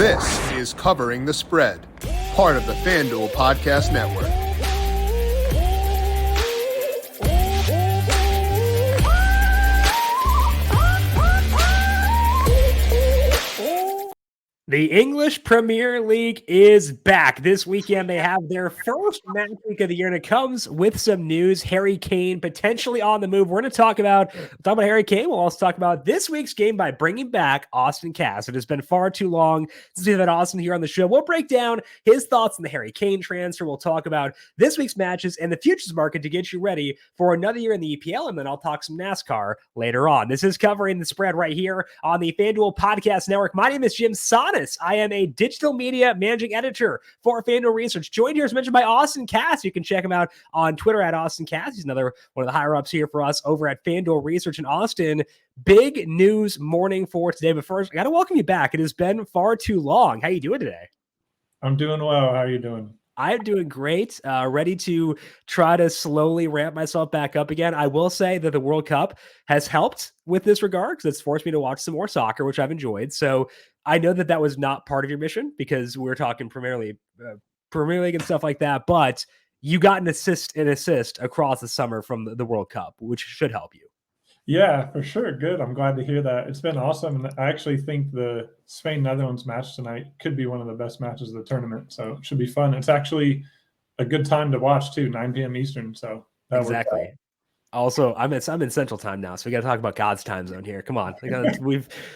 This is Covering the Spread, part of the FanDuel Podcast Network. The English Premier League is back. This weekend, they have their first match week of the year, and it comes with some news. Harry Kane potentially on the move. We're going to talk about Harry Kane. We'll also talk about this week's game by bringing back Austan Cass. It has been far too long since we've had Austin here on the show. We'll break down his thoughts on the Harry Kane transfer. We'll talk about this week's matches and the futures market to get you ready for another year in the EPL, and then I'll talk some NASCAR later on. This is Covering the Spread right here on the FanDuel Podcast Network. My name is Jim Sonis. I am a digital media managing editor for FanDuel Research. Joined here, as mentioned, by Austan Cass. You can check him out on Twitter at Austan Cass. He's another one of the higher ups here for us over at FanDuel Research. And Austin, big news morning for today. But first, I got to welcome you back. It has been far too long. How you doing today? I'm doing well. How are you doing? I'm doing great. Ready to try to slowly ramp myself back up again. I will say that the World Cup has helped with this regard because it's forced me to watch some more soccer, which I've enjoyed. So I know that that was not part of your mission because we were talking Premier League and stuff like that. But you got an assist across the summer from the World Cup, which should help you. Yeah, for sure. Good. I'm glad to hear that. It's been awesome. And I actually think the Spain-Netherlands match tonight could be one of the best matches of the tournament. So it should be fun. It's actually a good time to watch too, 9 p.m. Eastern. So exactly. Also, I'm in Central Time now, so we got to talk about God's time zone here. Come on,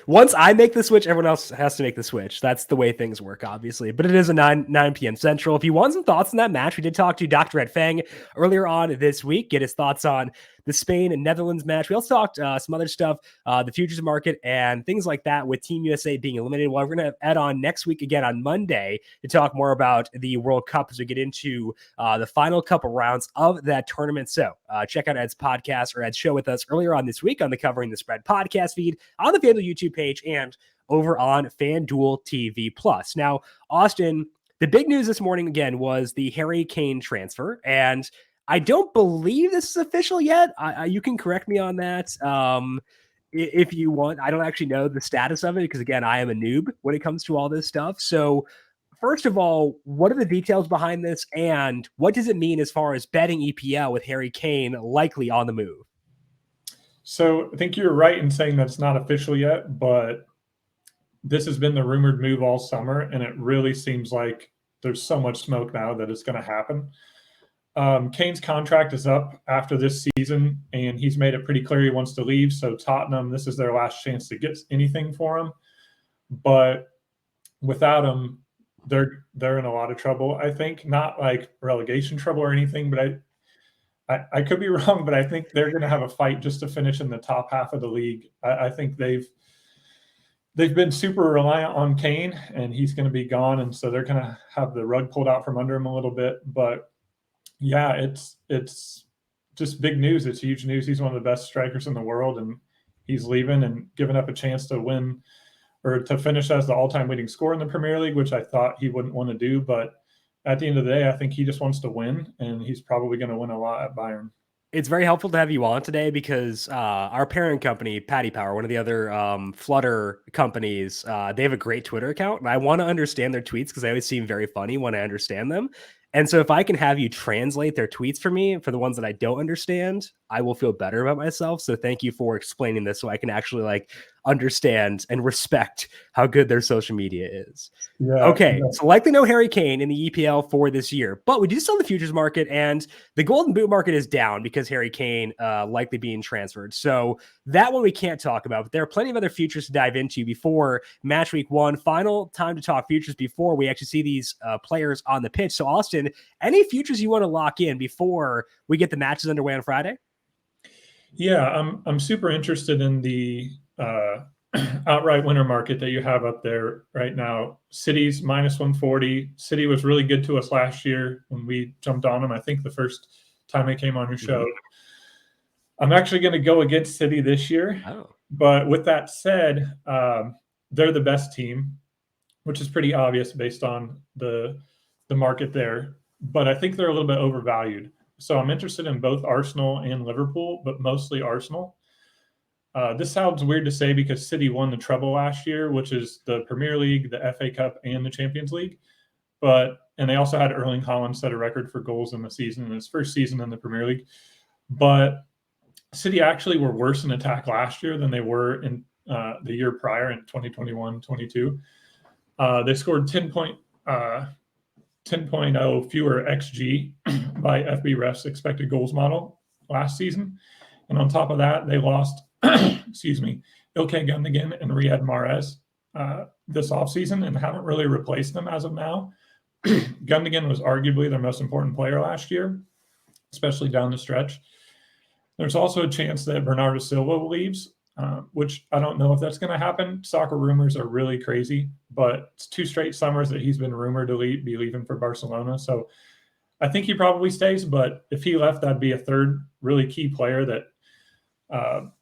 once I make the switch, everyone else has to make the switch. That's the way things work, obviously. But it is a 9 p.m. Central. If you want some thoughts on that match, we did talk to Dr. Ed Feng earlier on this week. Get his thoughts on the Spain and Netherlands match. We also talked some other stuff, the futures market and things like that with Team USA being eliminated. Well, we're going to add on next week again on Monday to talk more about the World Cup as we get into the final couple rounds of that tournament. So check out Ed's podcast or Ed's show with us earlier on this week on the Covering the Spread podcast feed on the FanDuel YouTube page and over on FanDuel TV Plus. Now, Austin, the big news this morning again was the Harry Kane transfer, and I don't believe this is official yet. You can correct me on that if you want. I don't actually know the status of it because, again, I am a noob when it comes to all this stuff. So first of all, what are the details behind this, and what does it mean as far as betting EPL with Harry Kane likely on the move? So I think you're right in saying that it's not official yet, but this has been the rumored move all summer, and it really seems like there's so much smoke now that it's going to happen. Kane's contract is up after this season, and he's made it pretty clear he wants to leave. So Tottenham, this is their last chance to get anything for him. But without him, they're in a lot of trouble. I think not like relegation trouble or anything, but I could be wrong, but I think they're going to have a fight just to finish in the top half of the league. I think they've been super reliant on Kane, and he's going to be gone, and so they're going to have the rug pulled out from under him a little bit. But yeah, it's just big news. It's huge news. He's one of the best strikers in the world, and he's leaving and giving up a chance to win or to finish as the all-time leading scorer in the Premier League, which I thought he wouldn't want to do. But at the end of the day, I think he just wants to win, and he's probably going to win a lot at Bayern. It's very helpful to have you on today because our parent company, Paddy Power, one of the other Flutter companies, they have a great Twitter account, and I want to understand their tweets because they always seem very funny when I understand them. And so if I can have you translate their tweets for me, for the ones that I don't understand, I will feel better about myself. So thank you for explaining this so I can actually understand and respect how good their social media is. Yeah, okay, yeah. So likely no Harry Kane in the EPL for this year, but we do still the futures market, and the golden boot market is down because Harry Kane likely being transferred. So that one we can't talk about, but there are plenty of other futures to dive into before match week 1. Final time to talk futures before we actually see these players on the pitch. So Austin, any futures you want to lock in before we get the matches underway on Friday? Yeah, I'm super interested in the outright winner market that you have up there right now. City's minus 140. City was really good to us last year when we jumped on them. I think the first time I came on your show. I'm actually going to go against City this year. But with that said, they're the best team, which is pretty obvious based on the market there. But I think they're a little bit overvalued. So I'm interested in both Arsenal and Liverpool, but mostly Arsenal. This sounds weird to say because City won the treble last year, which is the Premier League, the FA Cup, and the Champions League. And they also had Erling Haaland set a record for goals in the season in his first season in the Premier League. But City actually were worse in attack last year than they were in the year prior in 2021-22. They scored 10.0 fewer XG by FB Ref's expected goals model last season. And on top of that, they lost, Ilkay Gundogan and Riyad Mahrez this offseason and haven't really replaced them as of now. Gundogan was arguably their most important player last year, especially down the stretch. There's also a chance that Bernardo Silva leaves, which I don't know if that's going to happen. Soccer rumors are really crazy, but it's 2 straight summers that he's been rumored to be leaving for Barcelona. So I think he probably stays, but if he left, that'd be a third really key player that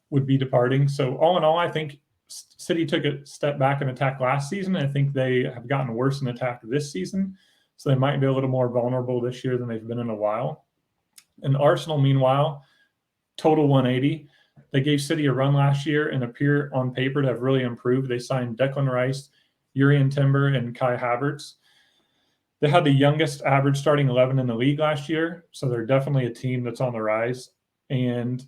would be departing. So all in all, I think City took a step back in attack last season. I think they have gotten worse in attack this season. So they might be a little more vulnerable this year than they've been in a while. And Arsenal, meanwhile, total 180. They gave City a run last year and appear on paper to have really improved. They signed Declan Rice, Urian Timber, and Kai Havertz. They had the youngest average starting 11 in the league last year, so they're definitely a team that's on the rise. And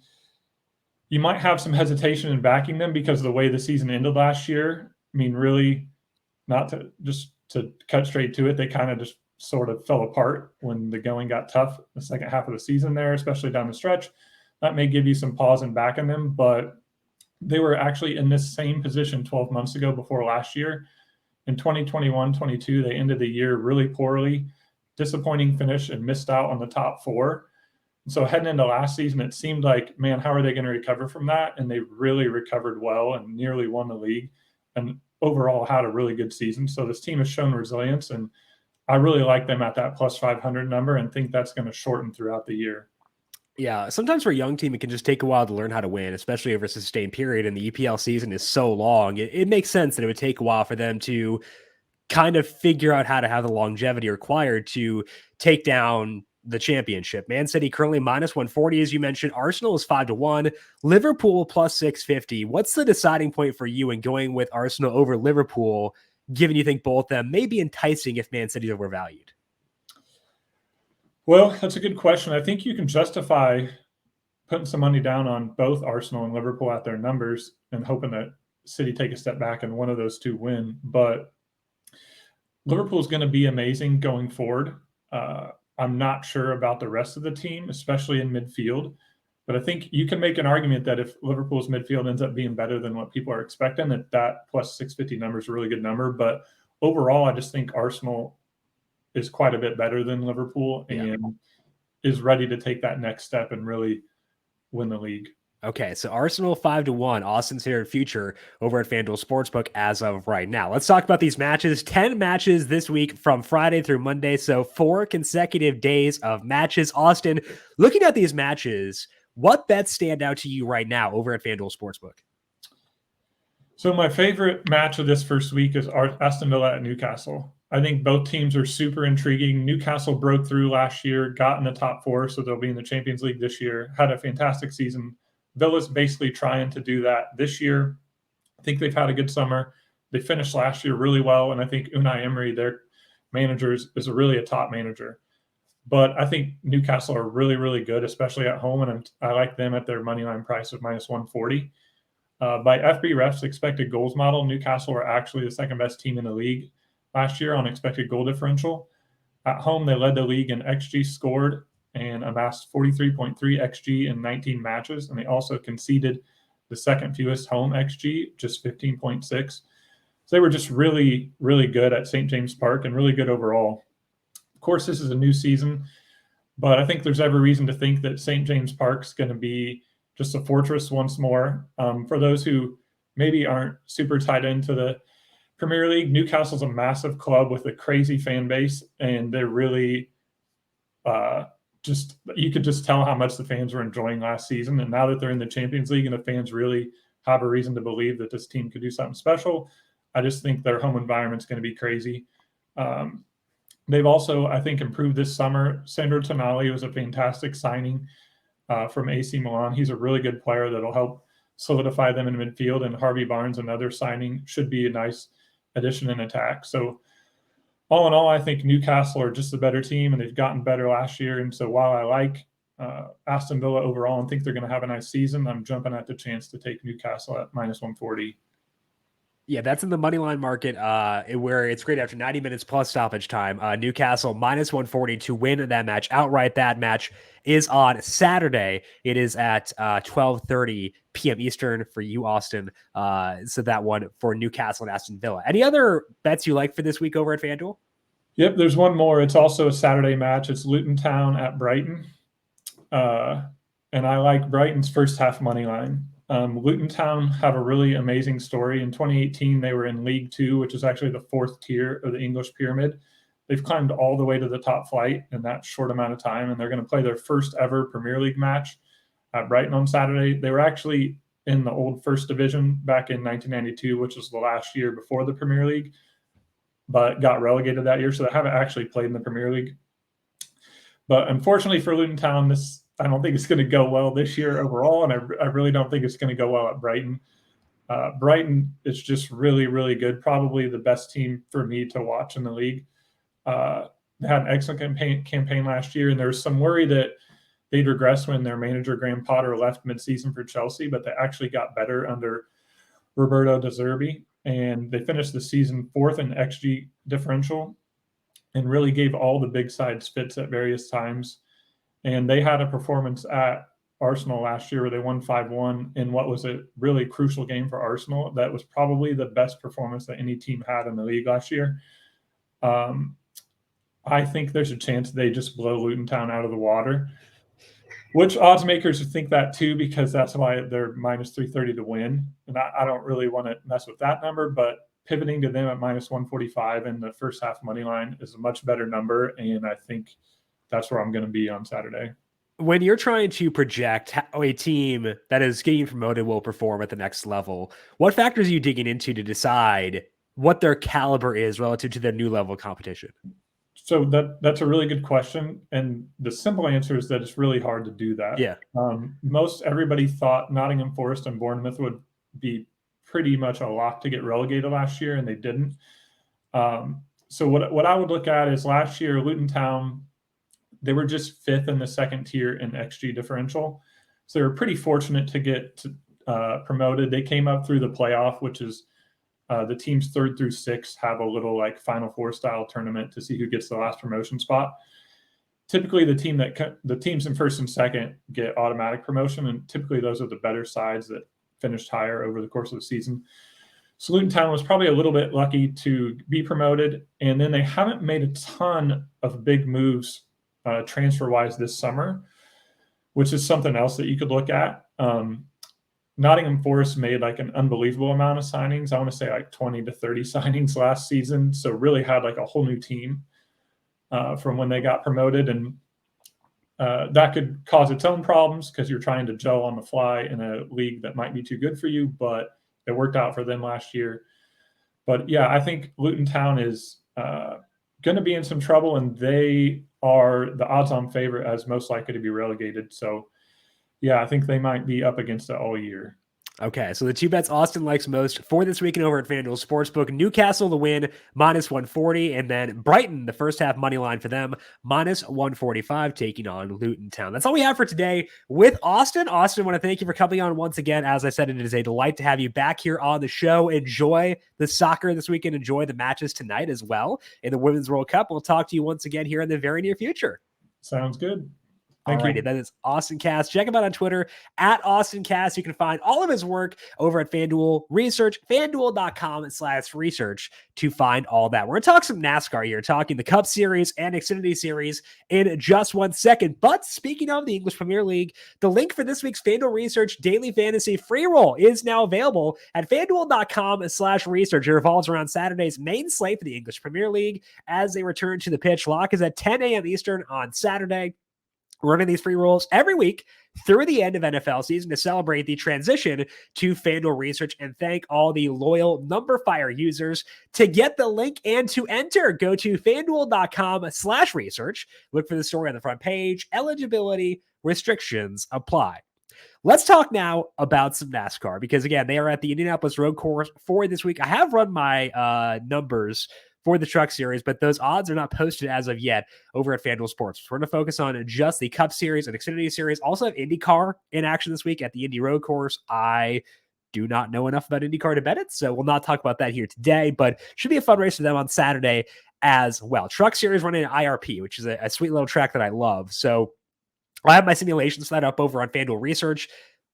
you might have some hesitation in backing them because of the way the season ended last year. I mean, really, not to cut straight to it, they kind of just sort of fell apart when the going got tough the second half of the season there, especially down the stretch. That may give you some pause in backing them, but they were actually in this same position 12 months ago before last year. In 2021-22, they ended the year really poorly, disappointing finish, and missed out on the top 4. So heading into last season, it seemed like, man, how are they going to recover from that? And they really recovered well and nearly won the league and overall had a really good season. So this team has shown resilience, and I really like them at that plus 500 number and think that's going to shorten throughout the year. Yeah, sometimes for a young team, it can just take a while to learn how to win, especially over a sustained period. And the EPL season is so long. It makes sense that it would take a while for them to kind of figure out how to have the longevity required to take down the championship. Man City currently minus 140, as you mentioned. Arsenal is 5-1. Liverpool plus 650. What's the deciding point for you in going with Arsenal over Liverpool, given you think both them may be enticing if Man City's overvalued? Well, that's a good question. I think you can justify putting some money down on both Arsenal and Liverpool at their numbers and hoping that City take a step back and one of those two win. But Liverpool is going to be amazing going forward. I'm not sure about the rest of the team, especially in midfield. But I think you can make an argument that if Liverpool's midfield ends up being better than what people are expecting, that plus 650 number is a really good number. But overall, I just think Arsenal is quite a bit better than Liverpool and is ready to take that next step and really win the league. Okay, so Arsenal 5-1, Austin's here in future over at FanDuel Sportsbook as of right now. Let's talk about these matches. 10 matches this week from Friday through Monday, so 4 consecutive days of matches. Austin, looking at these matches, what bets stand out to you right now over at FanDuel Sportsbook? So my favorite match of this first week is Aston Villa at Newcastle. I think both teams are super intriguing. Newcastle broke through last year, got in the top 4, so they'll be in the Champions League this year, had a fantastic season. Villa's basically trying to do that this year. I think they've had a good summer. They finished last year really well, and I think Unai Emery, their manager, is really a top manager. But I think Newcastle are really, really good, especially at home, and I like them at their moneyline price of minus 140. By FB Ref's expected goals model, Newcastle were actually the second best team in the league last year on expected goal differential. At home, they led the league in XG scored and amassed 43.3 XG in 19 matches, and they also conceded the second fewest home XG, just 15.6. So they were just really, really good at St. James Park and really good overall. Of course, this is a new season, but I think there's every reason to think that St. James Park's going to be just a fortress once more. For those who maybe aren't super tied into the Premier League, Newcastle's a massive club with a crazy fan base, and they're really you could just tell how much the fans were enjoying last season. And now that they're in the Champions League and the fans really have a reason to believe that this team could do something special, I just think their home environment's going to be crazy. They've also, I think, improved this summer. Sandro Tonali was a fantastic signing from AC Milan. He's a really good player that'll help solidify them in midfield, and Harvey Barnes, another signing, should be a nice addition in attack. So all in all, I think Newcastle are just a better team, and they've gotten better last year. And so while I like Aston Villa overall and think they're going to have a nice season, I'm jumping at the chance to take Newcastle at -140. Yeah, that's in the money line market where it's great after 90 minutes plus stoppage time. Newcastle -140 to win that match outright. That match is on Saturday. It is at 12:30 p.m. Eastern for you, Austin. So that one for Newcastle and Aston Villa. Any other bets you like for this week over at FanDuel? Yep, there's one more. It's also a Saturday match. It's Luton Town at Brighton. And I like Brighton's first half money line. Luton Town have a really amazing story. In 2018, they were in League Two, which is actually the fourth tier of the English pyramid. They've climbed all the way to the top flight in that short amount of time, and they're going to play their first ever Premier League match at Brighton on Saturday. They were actually in the old First Division back in 1992, which was the last year before the Premier League, but got relegated that year, so they haven't actually played in the Premier League. But unfortunately for Luton Town, I don't think it's going to go well this year overall, and I really don't think it's going to go well at Brighton. Brighton is just really, really good, probably the best team for me to watch in the league. They had an excellent campaign last year, and there was some worry that they'd regress when their manager, Graham Potter, left midseason for Chelsea, but they actually got better under Roberto De Zerbi, and they finished the season fourth in XG differential and really gave all the big sides fits at various times. And they had a performance at Arsenal last year where they won 5-1 in what was a really crucial game for Arsenal. That was probably the best performance that any team had in the league last year. I think there's a chance they just blow Luton Town out of the water, which odds makers would think that too, because that's why they're -330 to win. And I don't really want to mess with that number, but pivoting to them at -145 in the first half money line is a much better number. And I think that's where I'm going to be on Saturday. When you're trying to project how a team that is getting promoted will perform at the next level, what factors are you digging into to decide what their caliber is relative to their new level of competition? So that's a really good question. And the simple answer is that it's really hard to do that. Yeah. Most everybody thought Nottingham Forest and Bournemouth would be pretty much a lock to get relegated last year, and they didn't. So what I would look at is last year, Luton Town, they were just fifth in the second tier in XG differential. So they were pretty fortunate to get promoted. They came up through the playoff, which is the teams 3rd through 6th have a little like Final Four style tournament to see who gets the last promotion spot. Typically, the teams in first and second get automatic promotion, and typically those are the better sides that finished higher over the course of the season. So Luton Town was probably a little bit lucky to be promoted, and then they haven't made a ton of big moves transfer-wise this summer, which is something else that you could look at. Nottingham Forest made like an unbelievable amount of signings. I want to say like 20 to 30 signings last season. So really had like a whole new team from when they got promoted. And that could cause its own problems because you're trying to gel on the fly in a league that might be too good for you, but it worked out for them last year. But yeah, I think Luton Town is going to be in some trouble, and they are the odds-on favorite as most likely to be relegated. So yeah, I think they might be up against it all year. Okay, so the two bets Austin likes most for this weekend over at FanDuel Sportsbook: Newcastle to win -140, and then Brighton, the first half money line for them, -145, taking on Luton Town. That's all we have for today with Austin. Austin, I want to thank you for coming on once again. As I said, it is a delight to have you back here on the show. Enjoy the soccer this weekend. Enjoy the matches tonight as well in the Women's World Cup. We'll talk to you once again here in the very near future. Sounds good. Alrighty, that is Austin Cass. Check him out on Twitter at Austin Cass. You can find all of his work over at FanDuel Research, FanDuel.com/research to find all that. We're going to talk some NASCAR here, talking the Cup Series and Xfinity Series in just 1 second. But speaking of the English Premier League, the link for this week's FanDuel Research Daily Fantasy Free Roll is now available at FanDuel.com/research. It revolves around Saturday's main slate for the English Premier League as they return to the pitch. Lock is at 10 a.m. Eastern on Saturday. We're running these free rolls every week through the end of NFL season to celebrate the transition to FanDuel Research and thank all the loyal numberFire users. To get the link and to enter, go to FanDuel.com/research. Look for the story on the front page. Eligibility restrictions apply. Let's talk now about some NASCAR because, again, they are at the Indianapolis Road Course for this week. I have run my numbers for the Truck Series, but those odds are not posted as of yet over at FanDuel Sports. We're going to focus on just the Cup Series and Xfinity Series. Also have IndyCar in action this week at the Indy Road Course. I do not know enough about IndyCar to bet it, so we'll not talk about that here today, but should be a fun race for them on Saturday as well. Truck Series running an IRP, which is a sweet little track that I love. So I have my simulations set up over on FanDuel Research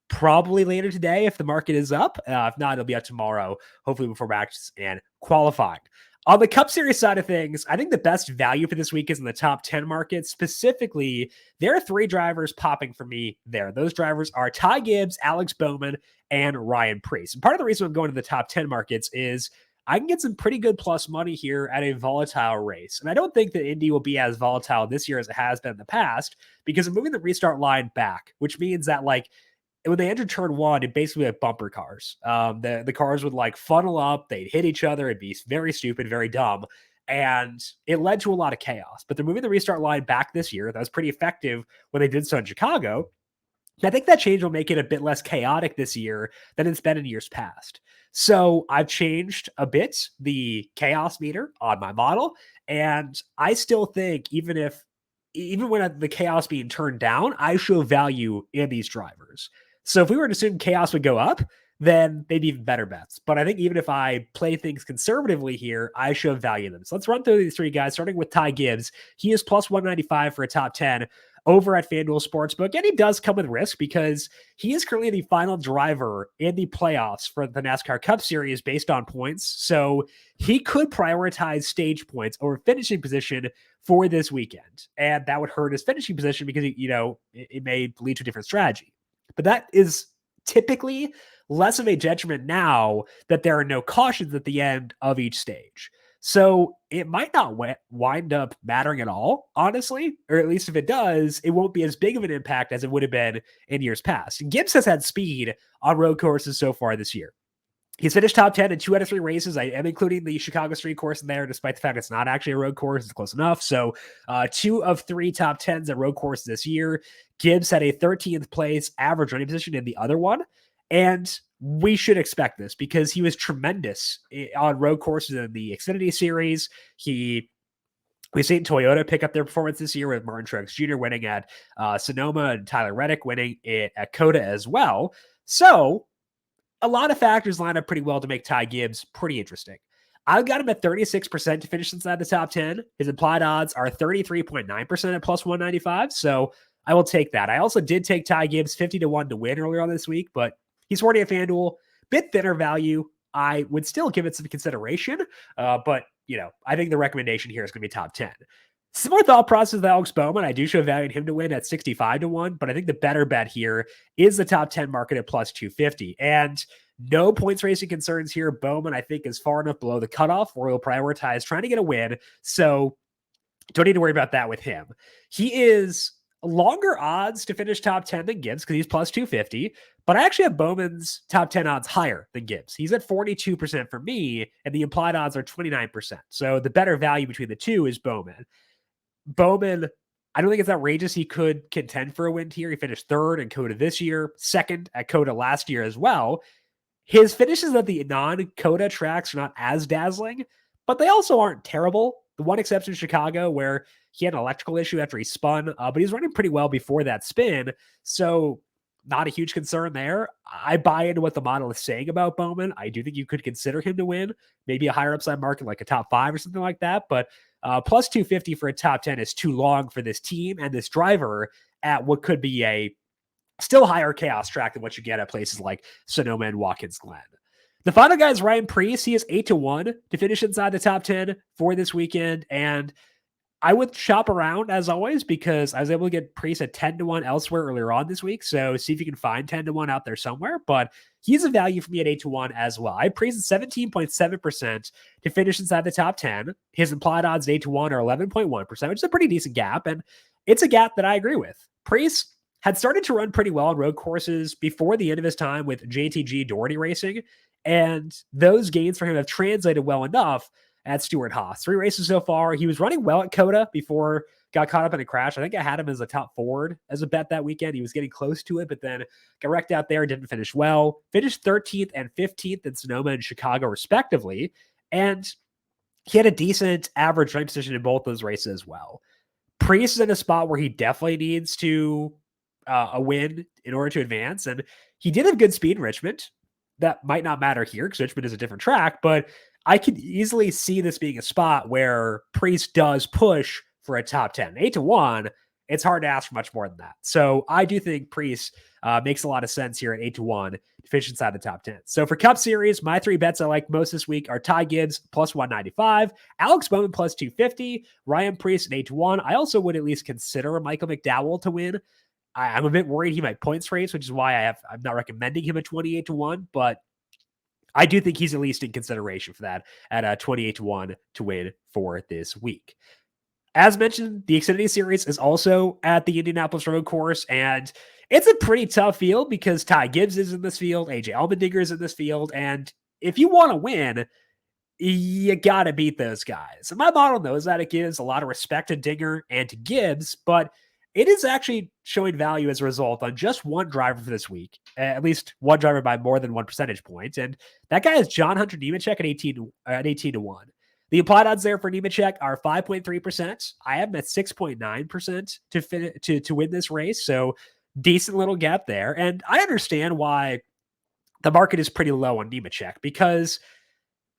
probably later today if the market is up. If not, it'll be up tomorrow, hopefully before practice and qualifying. On the Cup Series side of things, I think the best value for this week is in the top 10 market. Specifically, there are 3 drivers popping for me there. Those drivers are Ty Gibbs, Alex Bowman, and Ryan Preece. And part of the reason I'm going to the top 10 markets is I can get some pretty good plus money here at a volatile race. And I don't think that Indy will be as volatile this year as it has been in the past because I'm moving the restart line back, which means that when they entered turn 1, it basically had bumper cars. The cars would funnel up, they'd hit each other, it'd be very stupid, very dumb. And it led to a lot of chaos. But they're moving the restart line back this year. That was pretty effective when they did so in Chicago. I think that change will make it a bit less chaotic this year than it's been in years past. So I've changed a bit the chaos meter on my model. And I still think even when the chaos being turned down, I show value in these drivers. So if we were to assume chaos would go up, then they'd be even better bets. But I think even if I play things conservatively here, I show value in them. So let's run through these 3 guys, starting with Ty Gibbs. He is plus 195 for a top 10 over at FanDuel Sportsbook. And he does come with risk because he is currently the final driver in the playoffs for the NASCAR Cup Series based on points. So he could prioritize stage points over finishing position for this weekend. And that would hurt his finishing position because, it may lead to a different strategy. But that is typically less of a detriment now that there are no cautions at the end of each stage. So it might not wind up mattering at all, honestly, or at least if it does, it won't be as big of an impact as it would have been in years past. And Gibbs has had speed on road courses so far this year. He's finished top 10 in 2 out of 3 races. I am including the Chicago Street course in there, despite the fact it's not actually a road course. It's close enough. So 2 of 3 top 10s at road courses this year. Gibbs had a 13th place average running position in the other one. And we should expect this because he was tremendous on road courses in the Xfinity Series. We've seen Toyota pick up their performance this year with Martin Truex Jr. winning at Sonoma and Tyler Reddick winning it at COTA as well. So a lot of factors line up pretty well to make Ty Gibbs pretty interesting. I've got him at 36% to finish inside the top 10. His implied odds are 33.9% at plus 195. So I will take that. I also did take Ty Gibbs 50-1 to win earlier on this week, but he's already at FanDuel, bit thinner value. I would still give it some consideration, but I think the recommendation here is going to be top 10. Similar thought process with Alex Bowman. I do show value in him to win at 65-1, but I think the better bet here is the top 10 market at plus 250. And no points racing concerns here. Bowman, I think, is far enough below the cutoff where he'll prioritize trying to get a win. So don't need to worry about that with him. He is longer odds to finish top 10 than Gibbs because he's plus 250, but I actually have Bowman's top 10 odds higher than Gibbs. He's at 42% for me, and the implied odds are 29%. So the better value between the two is Bowman. Bowman, I don't think it's outrageous. He could contend for a win here. He finished 3rd in COTA this year, 2nd at COTA last year as well. His finishes at the non-COTA tracks are not as dazzling, but they also aren't terrible. The one exception, Chicago, where he had an electrical issue after he spun, but he's running pretty well before that spin. So not a huge concern there. I buy into what the model is saying about Bowman. I do think you could consider him to win, maybe a higher upside market, like a top 5 or something like that. But plus 250 for a top 10 is too long for this team and this driver at what could be a still higher chaos track than what you get at places like Sonoma and Watkins Glen. The final guy is Ryan Preece. He is 8-1 to finish inside the top 10 for this weekend. And I would shop around as always because I was able to get Preece at 10-1 elsewhere earlier on this week. So see if you can find 10-1 out there somewhere. But he's a value for me at 8-1 as well. I Preece at 17.7% to finish inside the top 10. His implied odds at 8-1 are 11.1%, which is a pretty decent gap. And it's a gap that I agree with. Preece had started to run pretty well on road courses before the end of his time with JTG Doherty Racing. And those gains for him have translated well enough at Stewart-Haas. 3 races so far. He was running well at COTA before got caught up in a crash. I think I had him as a top forward as a bet that weekend. He was getting close to it, but then got wrecked out there, didn't finish well. Finished 13th and 15th in Sonoma and Chicago, respectively. And he had a decent average rank position in both those races as well. Priest is in a spot where he definitely needs to a win in order to advance. And he did have good speed in Richmond. That might not matter here because Richmond is a different track, but I could easily see this being a spot where Priest does push for a top 10. 8-1, it's hard to ask for much more than that. So I do think Priest makes a lot of sense here at 8-1 to finish inside the top 10. So for Cup Series, my 3 bets I like most this week are Ty Gibbs plus 195, Alex Bowman plus 250, Ryan Priest at 8-1. I also would at least consider Michael McDowell to win. I'm a bit worried he might points race, which is why I'm not recommending him at 28-1, but I do think he's at least in consideration for that at 28-1 to win for this week. As mentioned, the Xfinity Series is also at the Indianapolis road course, and it's a pretty tough field because Ty Gibbs is in this field, AJ Allmendinger is in this field, and if you want to win, you got to beat those guys. And my model knows that it gives a lot of respect to Dinger and to Gibbs, but it is actually showing value as a result on just one driver for this week, at least one driver by more than 1 percentage point. And that guy is John Hunter Nemechek at 18-1. The implied odds there for Nemechek are 5.3%. I have him at 6.9% to win this race. So decent little gap there. And I understand why the market is pretty low on Nemechek because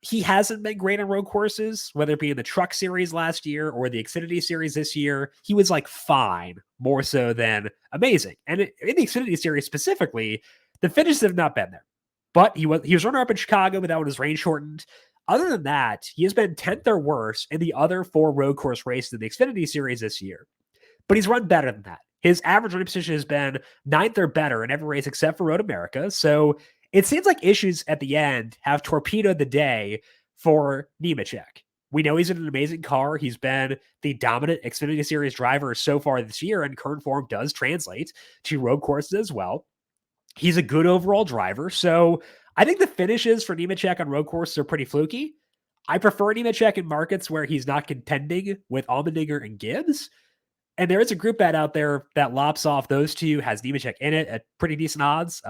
he hasn't been great on road courses, whether it be in the Truck Series last year or the Xfinity Series this year. He was like fine, more so than amazing. And in the Xfinity Series specifically, the finishes have not been there. But he was runner-up in Chicago, but that one was rain shortened. Other than that, he has been 10th or worse in the other 4 road course races in the Xfinity Series this year. But he's run better than that. His average running position has been 9th or better in every race except for Road America. So it seems like issues at the end have torpedoed the day for Nemechek. We know he's in an amazing car. He's been the dominant Xfinity Series driver so far this year, and current form does translate to road courses as well. He's a good overall driver. So I think the finishes for Nemechek on road courses are pretty fluky. I prefer Nemechek in markets where he's not contending with Allmendinger and Gibbs. And there is a group bet out there that lops off those two, has Nemechek in it at pretty decent odds.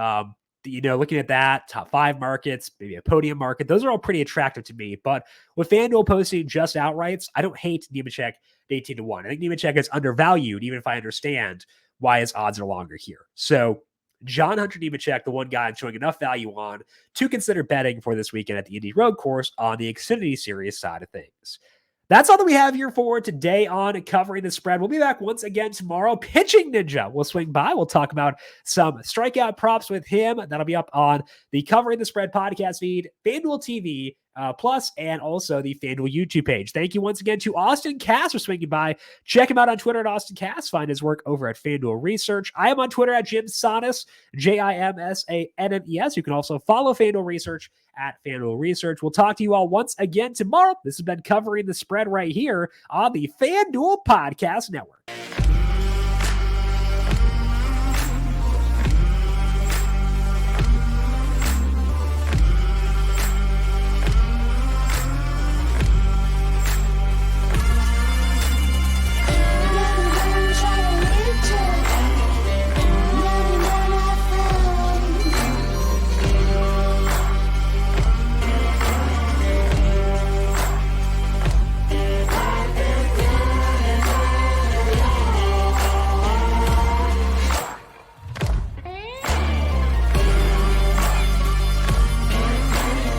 Looking at that, top 5 markets, maybe a podium market, those are all pretty attractive to me. But with FanDuel posting just outrights, I don't hate Nemechek at 18-1. I think Nemechek is undervalued, even if I understand why his odds are longer here. So John Hunter Nemechek, the one guy I'm showing enough value on to consider betting for this weekend at the Indy Road Course on the Xfinity Series side of things. That's all that we have here for today on Covering the Spread. We'll be back once again tomorrow. Pitching Ninja will swing by. We'll talk about some strikeout props with him. That'll be up on the Covering the Spread podcast feed, FanDuel TV, Plus, and also the FanDuel YouTube page. Thank you once again to Austan Cass for swinging by. Check him out on Twitter at Austan Cass. Find his work over at FanDuel Research. I am on Twitter at Jim Sannes, JIMSANNES. You can also follow FanDuel Research at FanDuel Research. We'll talk to you all once again tomorrow. This has been Covering the Spread right here on the FanDuel Podcast Network.